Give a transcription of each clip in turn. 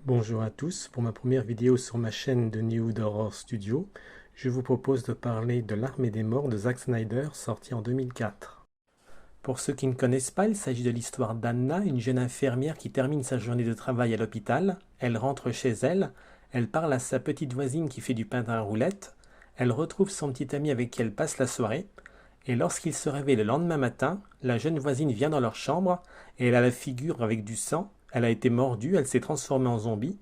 Bonjour à tous, pour ma première vidéo sur ma chaîne de New Horror Studio, je vous propose de parler de L'Armée des Morts de Zack Snyder, sorti en 2004. Pour ceux qui ne connaissent pas, il s'agit de l'histoire d'Anna, une jeune infirmière qui termine sa journée de travail à l'hôpital. Elle rentre chez elle, elle parle à sa petite voisine qui fait du pain à roulettes, elle retrouve son petit ami avec qui elle passe la soirée, et lorsqu'il se réveille le lendemain matin, la jeune voisine vient dans leur chambre et elle a la figure avec du sang. Elle a été mordue, elle s'est transformée en zombie.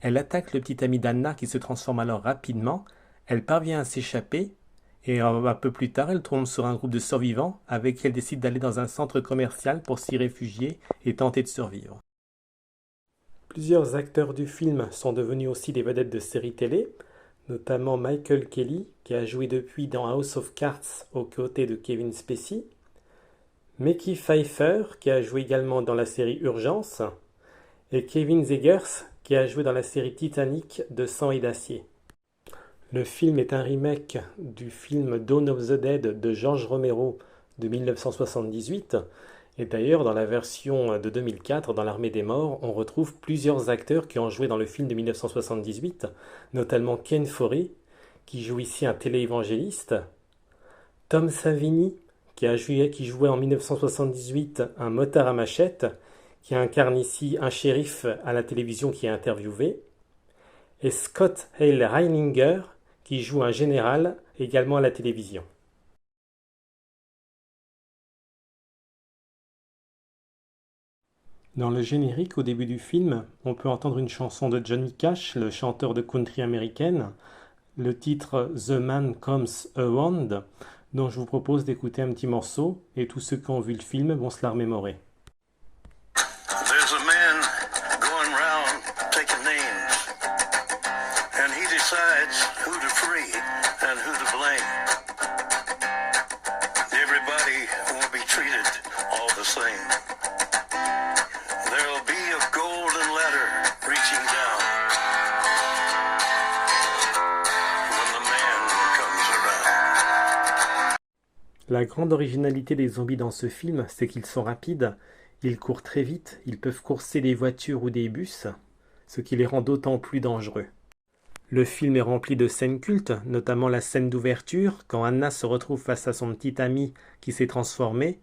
Elle attaque le petit ami d'Anna qui se transforme alors rapidement. Elle parvient à s'échapper et un peu plus tard, elle tombe sur un groupe de survivants avec qui elle décide d'aller dans un centre commercial pour s'y réfugier et tenter de survivre. Plusieurs acteurs du film sont devenus aussi des vedettes de séries télé, notamment Michael Kelly qui a joué depuis dans House of Cards aux côtés de Kevin Spacey, Mekhi Phifer qui a joué également dans la série Urgence, et Kevin Zegers qui a joué dans la série Titanic de Sang et d'acier. Le film est un remake du film Dawn of the Dead de George Romero de 1978. Et d'ailleurs, dans la version de 2004, dans l'Armée des Morts, on retrouve plusieurs acteurs qui ont joué dans le film de 1978, notamment Ken Foree, qui joue ici un téléévangéliste, Tom Savini, qui jouait en 1978 un motard à machette, qui incarne ici un shérif à la télévision qui est interviewé, et Scott Hale Reininger, qui joue un général également à la télévision. Dans le générique, au début du film, on peut entendre une chanson de Johnny Cash, le chanteur de country américaine, le titre The Man Comes Around, dont je vous propose d'écouter un petit morceau, et tous ceux qui ont vu le film vont se la remémorer. There's a man going round taking names, and he decides who to free and who to blame. Everybody will be treated all the same. There'll be a golden ladder reaching down when the man comes around. La grande originalité des zombies dans ce film, c'est qu'ils sont rapides, ils courent très vite, ils peuvent courser des voitures ou des bus, ce qui les rend d'autant plus dangereux. Le film est rempli de scènes cultes, notamment la scène d'ouverture, quand Anna se retrouve face à son petit ami qui s'est transformé,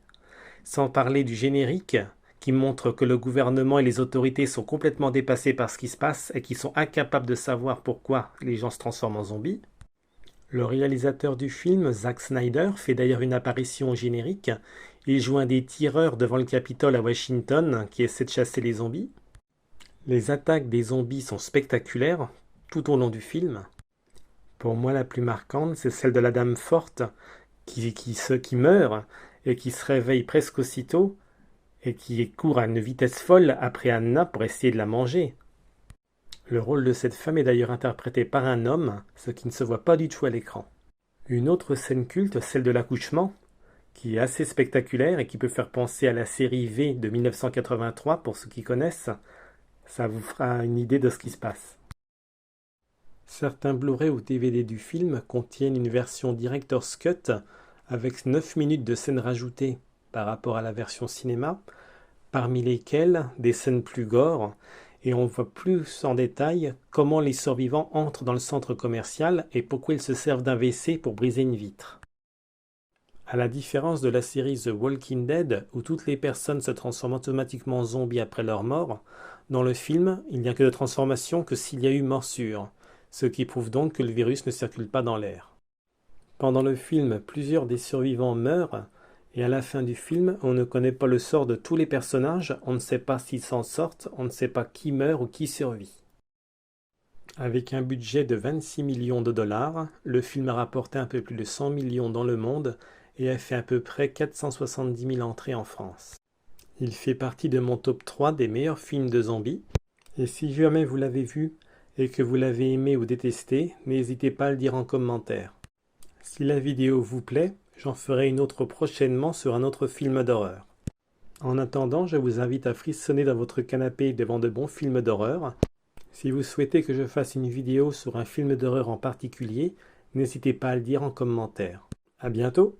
sans parler du générique, qui montre que le gouvernement et les autorités sont complètement dépassés par ce qui se passe et qui sont incapables de savoir pourquoi les gens se transforment en zombies. Le réalisateur du film, Zack Snyder, fait d'ailleurs une apparition au générique. Il joue un des tireurs devant le Capitole à Washington qui essaie de chasser les zombies. Les attaques des zombies sont spectaculaires tout au long du film. Pour moi, la plus marquante, c'est celle de la dame forte qui meurt et qui se réveille presque aussitôt et qui court à une vitesse folle après Anna pour essayer de la manger. Le rôle de cette femme est d'ailleurs interprété par un homme, ce qui ne se voit pas du tout à l'écran. Une autre scène culte, celle de l'accouchement, qui est assez spectaculaire et qui peut faire penser à la série V de 1983 pour ceux qui connaissent. Ça vous fera une idée de ce qui se passe. Certains Blu-ray ou DVD du film contiennent une version Director's Cut avec 9 minutes de scènes rajoutées par rapport à la version cinéma, parmi lesquelles des scènes plus gore, et on voit plus en détail comment les survivants entrent dans le centre commercial et pourquoi ils se servent d'un WC pour briser une vitre. À la différence de la série The Walking Dead, où toutes les personnes se transforment automatiquement en zombies après leur mort, dans le film, il n'y a que de transformation que s'il y a eu morsure, ce qui prouve donc que le virus ne circule pas dans l'air. Pendant le film, plusieurs des survivants meurent, et à la fin du film, on ne connaît pas le sort de tous les personnages, on ne sait pas s'ils s'en sortent, on ne sait pas qui meurt ou qui survit. Avec un budget de 26 millions de dollars, le film a rapporté un peu plus de 100 millions dans le monde et a fait à peu près 470 000 entrées en France. Il fait partie de mon top 3 des meilleurs films de zombies, et si jamais vous l'avez vu et que vous l'avez aimé ou détesté, n'hésitez pas à le dire en commentaire. Si la vidéo vous plaît, j'en ferai une autre prochainement sur un autre film d'horreur. En attendant, je vous invite à frissonner dans votre canapé devant de bons films d'horreur. Si vous souhaitez que je fasse une vidéo sur un film d'horreur en particulier, n'hésitez pas à le dire en commentaire. À bientôt!